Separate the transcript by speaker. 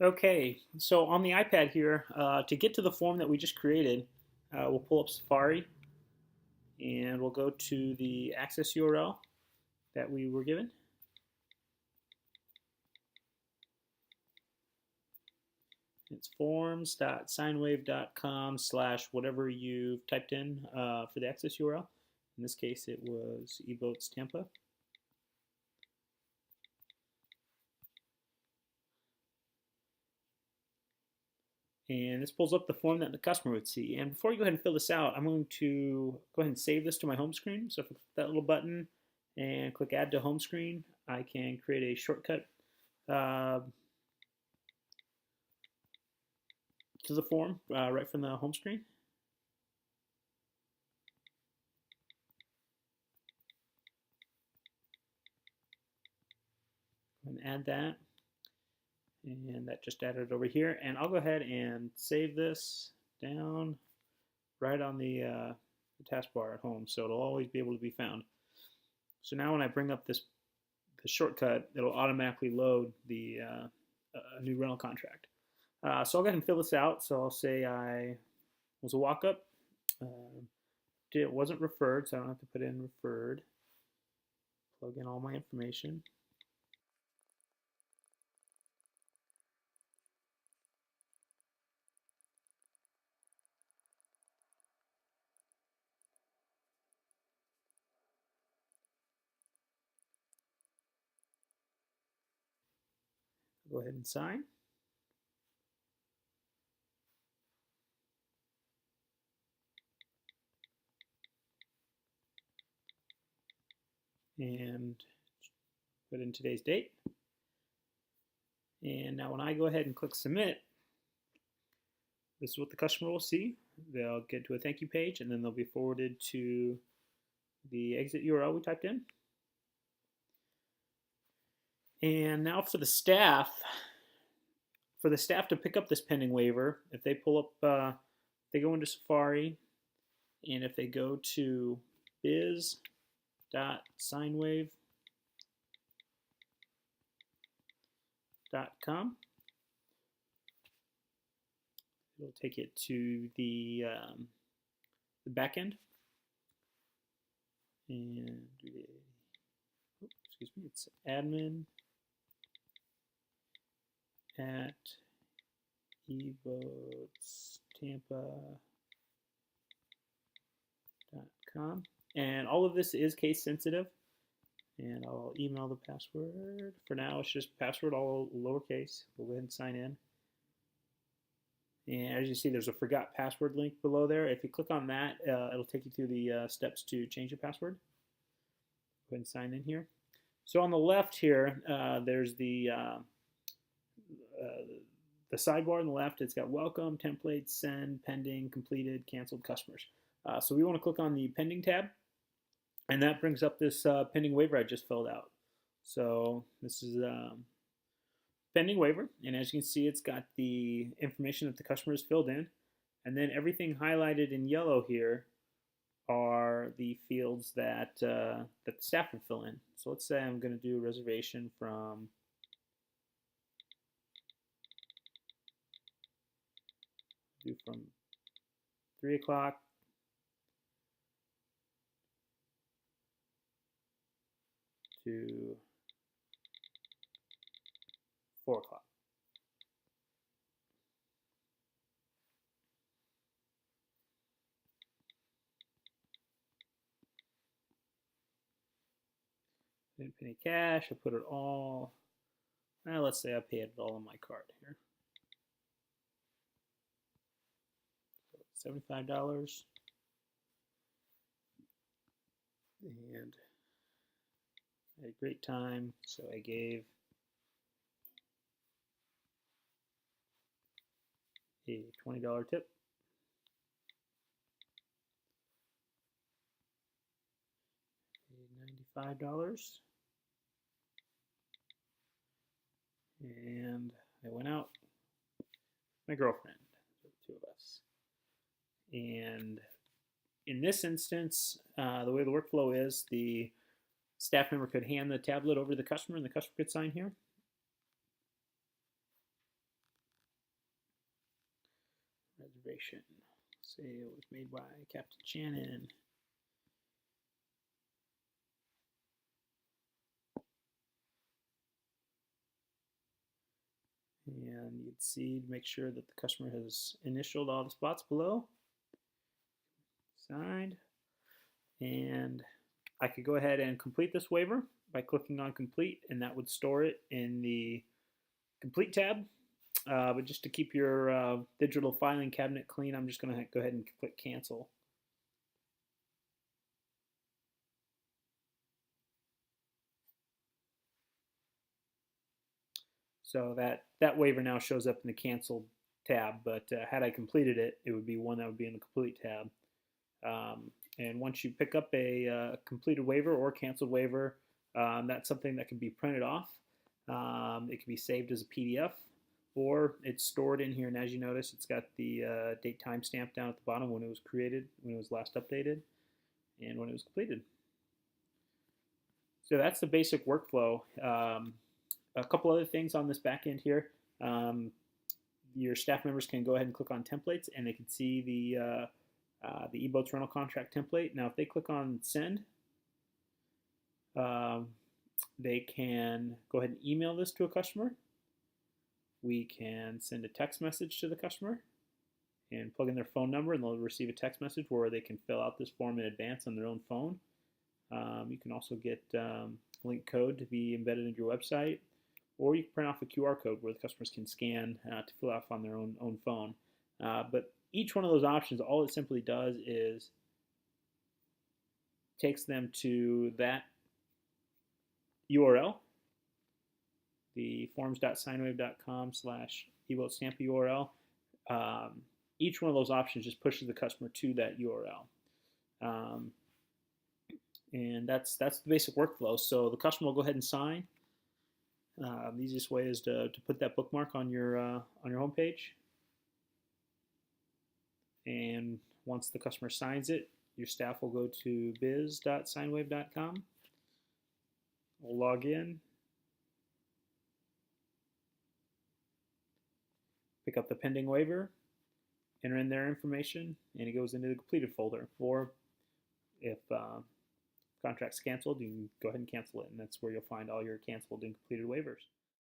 Speaker 1: Okay, so on the iPad here, to get to the form that we just created, we'll pull up Safari and we'll go to the access URL that we were given. It's forms.sinewave.com slash whatever you've typed in for the access URL. In this case, it was eBoats Tampa. And this pulls up the form that the customer would see. And before you go ahead and fill this out, I'm going to go ahead and save this to my home screen. So if I click that little button and click Add to Home Screen, I can create a shortcut uh, to the form right from the home screen. And add that. And that just added over here. And I'll go ahead and save this down right on the taskbar at home, so it'll always be able to be found. So now when I bring up the shortcut, it'll automatically load the new rental contract. So I'll go ahead and fill this out. So I'll say I was a walk-up. It wasn't referred, so I don't have to put in referred. Plug in all my information. Go ahead and sign. And put in today's date. And now when I go ahead and click submit, this is what the customer will see. They'll get to a thank you page, and then they'll be forwarded to the exit URL we typed in. And now for the staff to pick up this pending waiver, if they pull up, they go into Safari, and if they go to biz.sinewave.com, it'll take it to the backend, and excuse me, it's admin at eBoatsTampa.com. And all of this is case sensitive. And I'll email the password. For now, it's just password all lowercase. We'll go ahead and sign in. And as you see, there's a forgot password link below there. If you click on that, it'll take you through the steps to change your password. Go ahead and sign in here. So on the left here, there's the sidebar on the left. It's got welcome, templates, send, pending, completed, canceled customers. So we want to click on the pending tab, and that brings up this pending waiver I just filled out. So this is pending waiver, and as you can see, it's got the information that the customer has filled in, and then everything highlighted in yellow here are the fields that that the staff would fill in. So let's say I'm going to do a reservation from from 3 o'clock to 4 o'clock. Didn't pay any cash. I put it all. Let's say I paid it all on my card here. $75. And I had a great time, so I gave a $20 tip. $95. And I went out with my girlfriend, so the two of us. And in this instance, the way the workflow is, the staff member could hand the tablet over to the customer, and the customer could sign here. reservation. Say it was made by Captain Shannon. And you'd see to make sure that the customer has initialed all the spots below. Signed. And I could go ahead and complete this waiver by clicking on complete, and that would store it in the complete tab. But just to keep your digital filing cabinet clean, I'm just going to go ahead and click cancel. So that waiver now shows up in the canceled tab, but had I completed it, it would be one that would be in the complete tab. And once you pick up a completed waiver or canceled waiver, that's something that can be printed off. It can be saved as a PDF, or it's stored in here. And as you notice, it's got the date timestamp down at the bottom when it was created, when it was last updated, and when it was completed. So that's the basic workflow. A couple other things on this back end here. Your staff members can go ahead and click on templates, and they can see the eBoats rental contract template. Now, if they click on send, they can go ahead and email this to a customer. We can send a text message to the customer and plug in their phone number, and they'll receive a text message where they can fill out this form in advance on their own phone. You can also get link code to be embedded into your website, or you can print off a QR code where the customers can scan to fill out on their own phone. But each one of those options, all it simply does is takes them to that URL, the forms.signwave.com/eBoatstamp URL. Each one of those options just pushes the customer to that URL. And that's the basic workflow. So the customer will go ahead and sign. The easiest way is to put that bookmark on your homepage. And once the customer signs it, your staff will go to biz.signwave.com. We'll log in, pick up the pending waiver, enter in their information, and it goes into the completed folder. Or if contract's canceled, you can go ahead and cancel it, and that's where you'll find all your canceled and completed waivers.